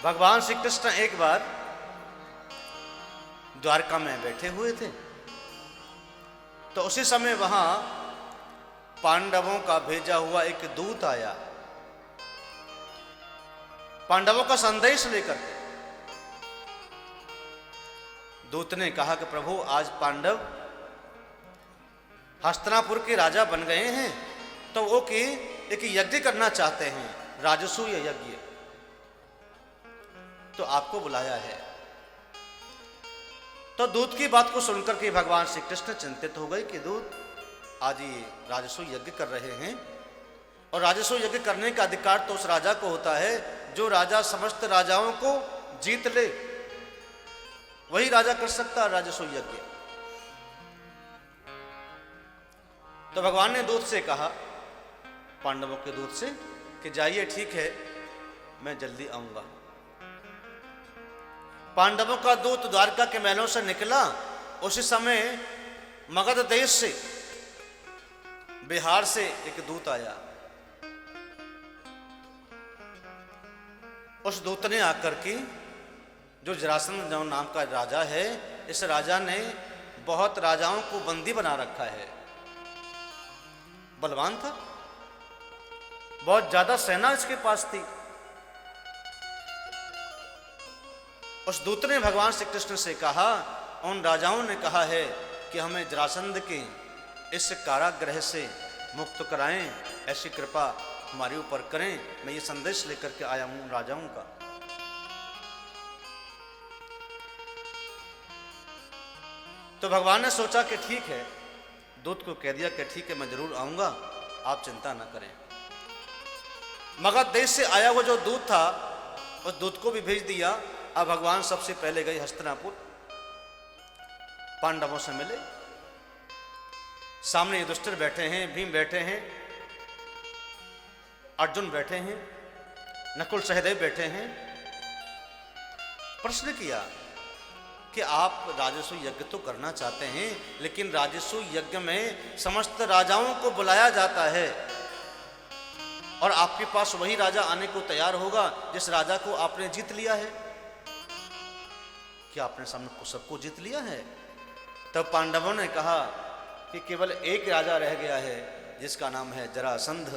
भगवान श्री कृष्ण एक बार द्वारका में बैठे हुए थे, तो उसी समय वहां पांडवों का भेजा हुआ एक दूत आया, पांडवों का संदेश लेकर के। दूत ने कहा कि प्रभु, आज पांडव हस्तिनापुर के राजा बन गए हैं, तो वो कि एक यज्ञ करना चाहते हैं, राजसूय यज्ञ, तो आपको बुलाया है। तो दूत की बात को सुनकर के भगवान श्री कृष्ण चिंतित हो गए कि दूत आज ये राजसूय यज्ञ कर रहे हैं, और राजसूय यज्ञ करने का अधिकार तो उस राजा को होता है जो राजा समस्त राजाओं को जीत ले, वही राजा कर सकता है राजसूय यज्ञ। तो भगवान ने दूत से कहा, पांडवों के दूत से, कि जाइए, ठीक है, मैं जल्दी आऊंगा। पांडवों का दूत द्वारका के महलों से निकला। उसी समय मगध देश से, बिहार से एक दूत आया। उस दूत ने आकर के, जो जरासंध नाम का राजा है, इस राजा ने बहुत राजाओं को बंदी बना रखा है, बलवान था, बहुत ज्यादा सेना इसके पास थी। उस दूत ने भगवान श्री कृष्ण से कहा, उन राजाओं ने कहा है कि हमें जरासंध के इस कारागृह से मुक्त कराएं, ऐसी कृपा हमारे ऊपर करें। मैं ये संदेश लेकर के आया हूं राजाओं का। तो भगवान ने सोचा कि ठीक है, दूत को कह दिया कि ठीक है, मैं जरूर आऊंगा, आप चिंता न करें। मगध देश से आया वो जो दूत था, उस दूत को भी भेज दिया। अब भगवान सबसे पहले गए हस्तिनापुर, पांडवों से मिले। सामने युधिष्ठिर बैठे हैं, भीम बैठे हैं, अर्जुन बैठे हैं, नकुल सहदेव बैठे हैं। प्रश्न किया कि आप राजसूय यज्ञ तो करना चाहते हैं, लेकिन राजसूय यज्ञ में समस्त राजाओं को बुलाया जाता है, और आपके पास वही राजा आने को तैयार होगा जिस राजा को आपने जीत लिया है। क्या आपने सामने सबको जीत लिया है? तब पांडवों ने कहा कि केवल एक राजा रह गया है, जिसका नाम है जरासंध।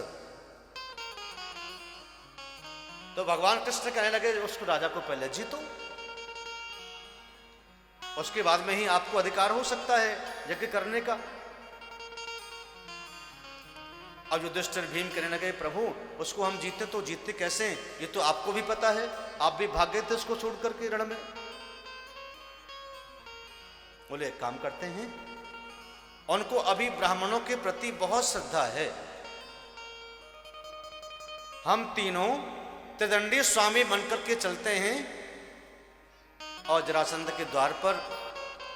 तो भगवान कृष्ण कहने लगे, उसको राजा को पहले जीतो, उसके बाद में ही आपको अधिकार हो सकता है यज्ञ करने का। अब युधिष्ठिर भीम कहने लगे, प्रभु, उसको हम जीते तो जीतते कैसे, ये तो आपको भी पता है, आप भी भाग गए थे उसको छोड़ करके रण में। बोले, एक काम करते हैं, उनको अभी ब्राह्मणों के प्रति बहुत श्रद्धा है, हम तीनों त्रिदंडी स्वामी बनकर के चलते हैं और जरासंध के द्वार पर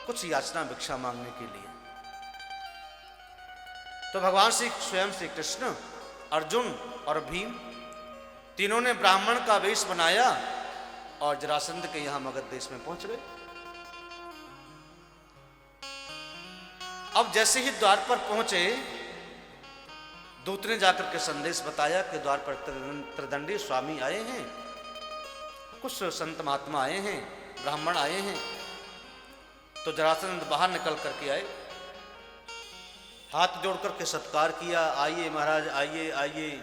कुछ याचना भिक्षा मांगने के लिए। तो भगवान श्री स्वयं श्री कृष्ण, अर्जुन और भीम तीनों ने ब्राह्मण का वेश बनाया और जरासंध के यहां मगध देश में पहुंच गए। अब जैसे ही द्वार पर पहुंचे, दूत ने जाकर के संदेश बताया कि द्वार पर त्रिदंडी स्वामी आए हैं, कुछ संत महात्मा आए हैं, ब्राह्मण आए हैं। तो जरासंध बाहर निकल करके आए, हाथ जोड़ करके सत्कार किया, आइए महाराज, आइए आइए,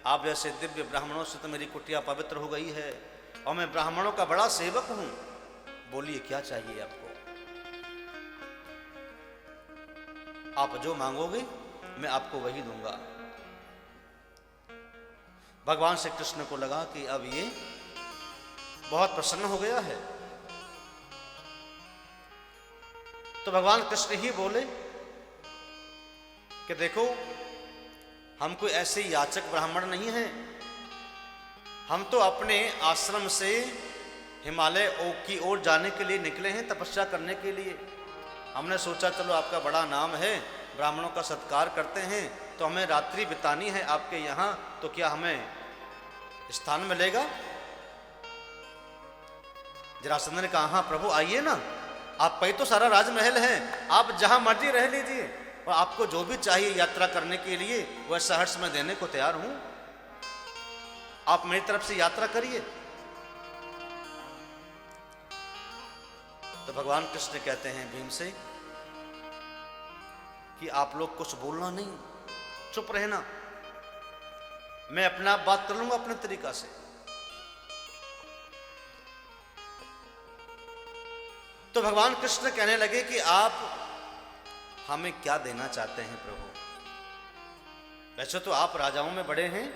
आप जैसे दिव्य ब्राह्मणों से तो मेरी कुटिया पवित्र हो गई है, और मैं ब्राह्मणों का बड़ा सेवक हूं, बोलिए क्या चाहिए आपको, आप जो मांगोगे मैं आपको वही दूंगा। भगवान श्री कृष्ण को लगा कि अब ये बहुत प्रसन्न हो गया है। तो भगवान कृष्ण ही बोले कि देखो, हम कोई ऐसे याचक ब्राह्मण नहीं हैं, हम तो अपने आश्रम से हिमालय की ओर जाने के लिए निकले हैं, तपस्या करने के लिए। हमने सोचा चलो आपका बड़ा नाम है, ब्राह्मणों का सत्कार करते हैं, तो हमें रात्रि बितानी है आपके यहाँ, तो क्या हमें स्थान मिलेगा? जरासंध ने कहा, हाँ प्रभु, आइए ना, आपका ही तो सारा राजमहल है, आप जहां मर्जी रह लीजिए, और आपको जो भी चाहिए यात्रा करने के लिए वह सहर्ष में देने को तैयार हूं, आप मेरी तरफ से यात्रा करिए। तो भगवान कृष्ण कहते हैं भीम से कि आप लोग कुछ बोलना नहीं, चुप रहना, मैं अपना बात कर लूंगा अपने तरीका से। तो भगवान कृष्ण कहने लगे कि आप हमें क्या देना चाहते हैं प्रभु? वैसे तो आप राजाओं में बड़े हैं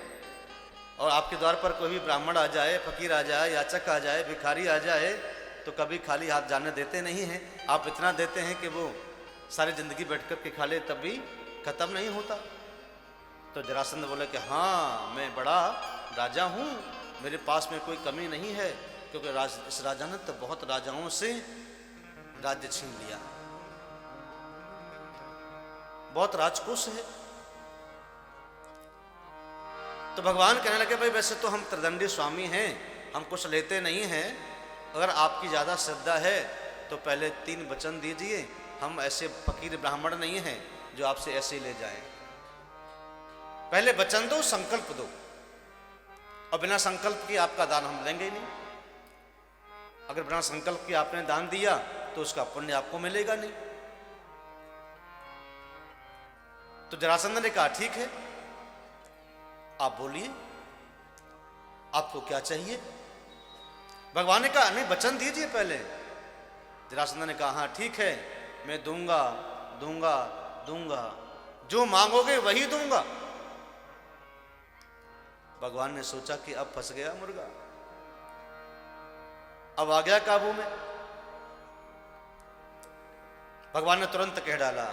और आपके द्वार पर कोई भी ब्राह्मण आ जाए, फकीर आ जाए, याचक आ जाए, भिखारी आ जाए तो कभी खाली हाथ जाने देते नहीं हैं। आप इतना देते हैं कि वो सारी जिंदगी बैठ कर के खा ले तब भी खत्म नहीं होता। तो जरासंध बोले कि हाँ, मैं बड़ा राजा हूँ, मेरे पास में कोई कमी नहीं है, क्योंकि इस राजा ने तो बहुत राजाओं से राज्य छीन लिया, बहुत राजकोष है। तो भगवान कहने लगे भाई वैसे तो हम त्रिदंडी स्वामी हैं, हम कुछ लेते नहीं हैं, अगर आपकी ज़्यादा श्रद्धा है तो पहले 3 वचन दीजिए, हम ऐसे फकीर ब्राह्मण नहीं हैं जो आपसे ऐसे ही ले जाएं। पहले वचन दो, संकल्प दो, और बिना संकल्प की आपका दान हम लेंगे ही नहीं। अगर बिना संकल्प की आपने दान दिया तो उसका पुण्य आपको मिलेगा नहीं। तो जरासंध ने कहा ठीक है, आप बोलिए आपको क्या चाहिए। भगवान ने कहा नहीं, वचन दीजिए पहले। जरासंध ने कहा हाँ ठीक है, मैं दूंगा दूंगा दूंगा, जो मांगोगे वही दूंगा। भगवान ने सोचा कि अब फंस गया मुर्गा, अब आ गया काबू में। भगवान ने तुरंत कह डाला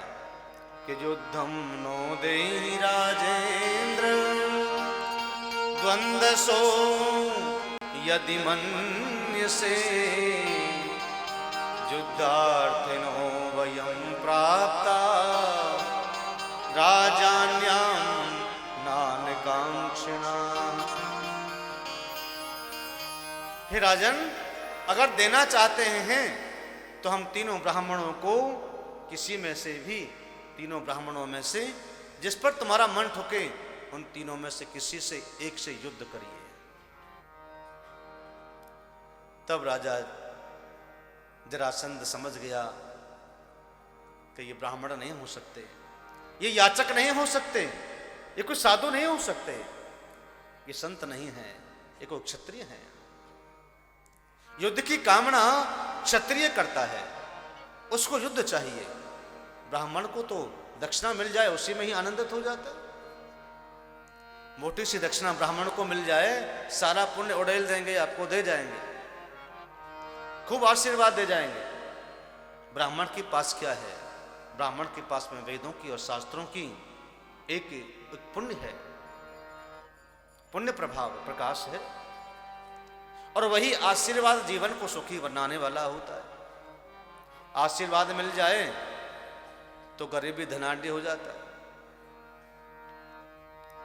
कि युद्धम नो देहि राजेंद्र द्वंद्व सो यदि मन्यसे युद्धार्थिनो वयं प्राप्ता राजान्यां नानकांक्षिणा। हे राजन, अगर देना चाहते हैं तो हम तीनों ब्राह्मणों को किसी में से भी, तीनों ब्राह्मणों में से जिस पर तुम्हारा मन ठुके, उन तीनों में से किसी से एक से युद्ध करिए। तब राजा जरासंध समझ गया कि ये ब्राह्मण नहीं हो सकते, ये याचक नहीं हो सकते, ये कोई साधु नहीं हो सकते, ये संत नहीं है, ये कोई क्षत्रिय है। युद्ध की कामना क्षत्रिय करता है, उसको युद्ध चाहिए। ब्राह्मण को तो दक्षिणा मिल जाए उसी में ही आनंदित हो जाता है। मोटी सी दक्षिणा ब्राह्मण को मिल जाए, सारा पुण्य उड़ेल देंगे, आपको दे जाएंगे, खूब आशीर्वाद दे जाएंगे। ब्राह्मण के पास क्या है? ब्राह्मण के पास में वेदों की और शास्त्रों की एक पुण्य है, पुण्य प्रभाव प्रकाश है, और वही आशीर्वाद जीवन को सुखी बनाने वाला होता है। आशीर्वाद मिल जाए तो गरीबी धनाढ्य हो जाता है।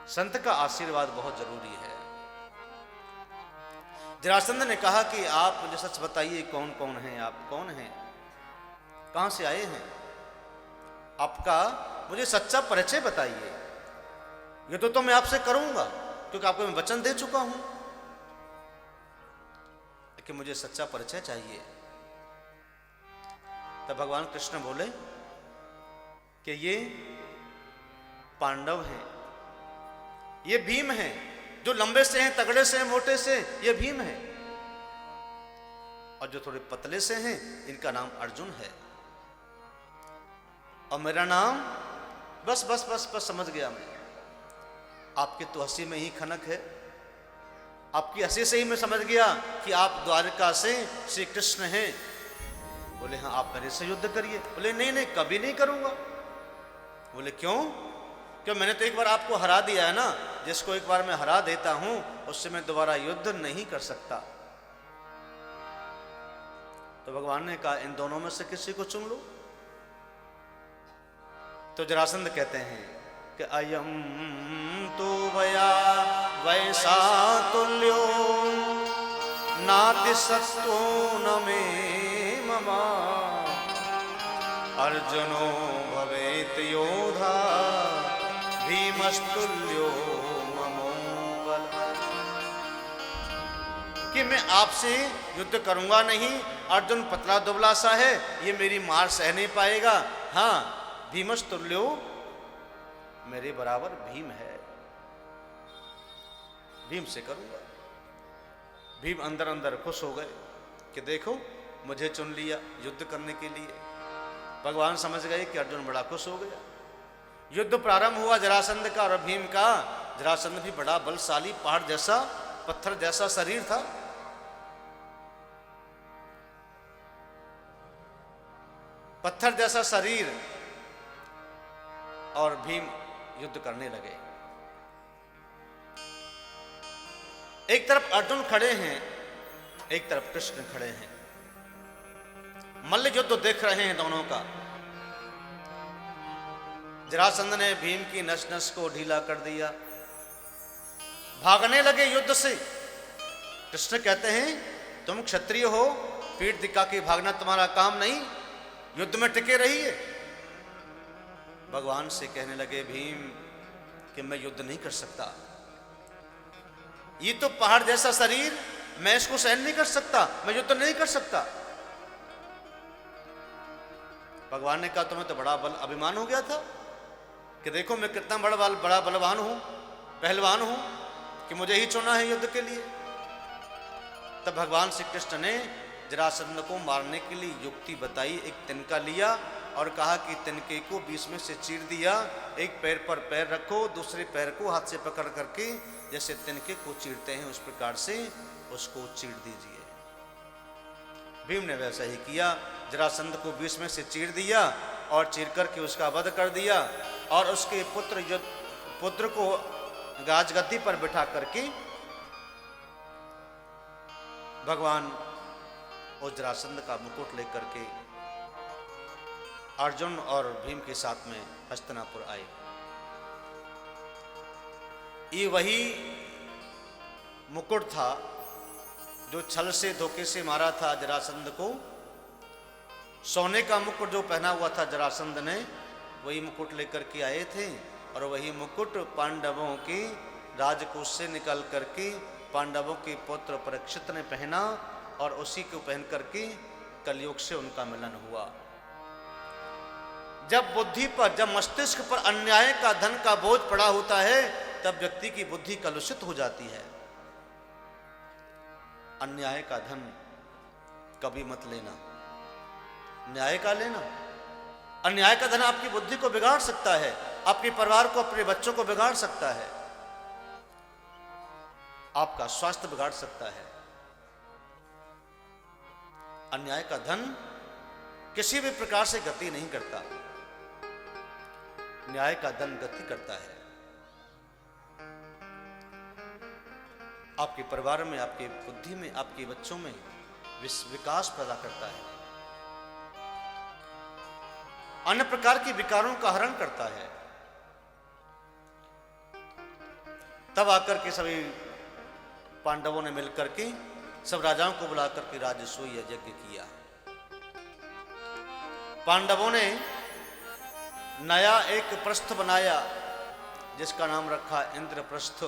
संत का आशीर्वाद बहुत जरूरी है। जरासंध ने कहा कि आप मुझे सच बताइए, कौन कौन हैं आप, कौन हैं, कहां से आए हैं, आपका मुझे सच्चा परिचय बताइए। ये तो मैं आपसे करूंगा क्योंकि आपको मैं वचन दे चुका हूं, लेकिन मुझे सच्चा परिचय चाहिए। तब भगवान कृष्ण बोले कि ये पांडव हैं, ये भीम हैं, जो लंबे से हैं, तगड़े से हैं, मोटे से, ये भीम हैं, और जो थोड़े पतले से हैं इनका नाम अर्जुन है, और मेरा नाम बस बस बस बस समझ गया मैं। आपके तो हंसी में ही खनक है, आपकी हंसी से ही मैं समझ गया कि आप द्वारका से श्री कृष्ण हैं। बोले हाँ, आप मेरे से युद्ध करिए। बोले नहीं नहीं, कभी नहीं करूंगा। बोले क्यों? क्यों, मैंने तो एक बार आपको हरा दिया है ना, जिसको एक बार मैं हरा देता हूं उससे मैं दोबारा युद्ध नहीं कर सकता। तो भगवान ने कहा इन दोनों में से किसी को चुन लो। तो जरासंध कहते हैं कि अयम तो वया वैसा तुल्यो नाति सत्तो न मे ममा अर्जुनो भवेत योधा भीमस्तुल्यो ममो बल। कि मैं आपसे युद्ध करूंगा नहीं, अर्जुन पतला दुबला सा है, ये मेरी मार सह नहीं पाएगा। हाँ, भीमस्तुल्यो मेरे बराबर भीम है, भीम से करूंगा। भीम अंदर अंदर खुश हो गए कि देखो मुझे चुन लिया युद्ध करने के लिए। भगवान समझ गए कि अर्जुन बड़ा खुश हो गया। युद्ध प्रारंभ हुआ जरासंध का और भीम का। जरासंध भी बड़ा बलशाली, पहाड़ जैसा, पत्थर जैसा शरीर था। पत्थर जैसा शरीर, और भीम युद्ध करने लगे। एक तरफ अर्जुन खड़े हैं, एक तरफ कृष्ण खड़े हैं। मल्ल युद्ध देख रहे हैं दोनों का। जरासंध ने भीम की नस नस को ढीला कर दिया, भागने लगे युद्ध से। कृष्ण कहते हैं तुम क्षत्रिय हो, पीठ दिखा के भागना तुम्हारा काम नहीं, युद्ध में टिके रहिए। भगवान से कहने लगे भीम कि मैं युद्ध नहीं कर सकता, ये तो पहाड़ जैसा शरीर, मैं इसको सहन नहीं कर सकता, मैं युद्ध नहीं कर सकता। भगवान ने कहा तुम्हें तो बड़ा बल अभिमान हो गया था कि देखो मैं कितना बड़ा बलवान हूं, पहलवान हूं, कि मुझे ही चुना है युद्ध के लिए। तब भगवान श्री कृष्ण ने जरासंध को मारने के लिए युक्ति बताई। एक तिनका लिया और कहा कि तिनके को बीच में से चीर दिया, एक पैर पर पैर रखो, दूसरे पैर को हाथ से पकड़ करके जैसे तिनके को चीरते हैं उस प्रकार से उसको चीर दीजिए। भीम ने वैसा ही किया, जरासंध को बीच में से चीर दिया और चीर करके उसका वध कर दिया और उसके पुत्र को राजगद्दी पर बिठा करके भगवान उस जरासंध का मुकुट लेकर के अर्जुन और भीम के साथ में हस्तिनापुर आए। ये वही मुकुट था जो छल से धोखे से मारा था जरासंध को। सोने का मुकुट जो पहना हुआ था जरासंध ने, वही मुकुट लेकर के आए थे और वही मुकुट पांडवों के राजकोष से निकल करके पांडवों के पुत्र परीक्षित ने पहना और उसी को पहन करके कलयुग से उनका मिलन हुआ। जब बुद्धि पर, जब मस्तिष्क पर अन्याय का धन का बोझ पड़ा होता है तब व्यक्ति की बुद्धि कलुषित हो जाती है। अन्याय का धन कभी मत लेना, न्याय का लेना। अन्याय का धन आपकी बुद्धि को बिगाड़ सकता है, आपके परिवार को, अपने बच्चों को बिगाड़ सकता है, आपका स्वास्थ्य बिगाड़ सकता है। अन्याय का धन किसी भी प्रकार से गति नहीं करता, न्याय का धन गति करता है। आपके परिवार में, आपके बुद्धि में, आपके बच्चों में विकास पैदा करता है, अन्य प्रकार के विकारों का हरण करता है। तब आकर के सभी पांडवों ने मिलकर के सब राजाओं को बुलाकर के राजसूय यज्ञ किया। पांडवों ने नया एक प्रस्थ बनाया जिसका नाम रखा इंद्रप्रस्थ।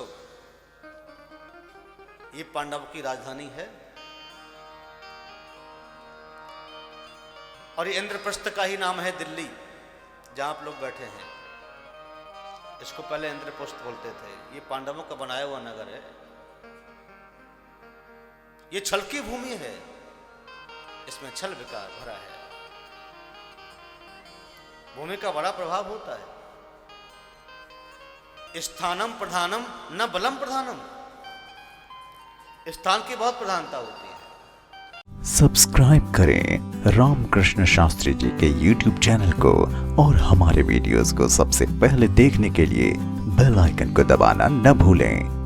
ये पांडव की राजधानी है और ये इंद्रप्रस्थ का ही नाम है दिल्ली, जहां आप लोग बैठे हैं। इसको पहले इंद्रप्रस्थ बोलते थे। ये पांडवों का बनाया हुआ नगर है। ये छल की भूमि है, इसमें छल विकार भरा है। भूमि का बड़ा प्रभाव होता है। स्थानम प्रधानम न बलम प्रधानम, स्थान की बहुत प्रधानता होती है। सब्सक्राइब करें रामकृष्ण शास्त्री जी के YouTube चैनल को और हमारे वीडियोस को सबसे पहले देखने के लिए बेल आइकन को दबाना न भूलें।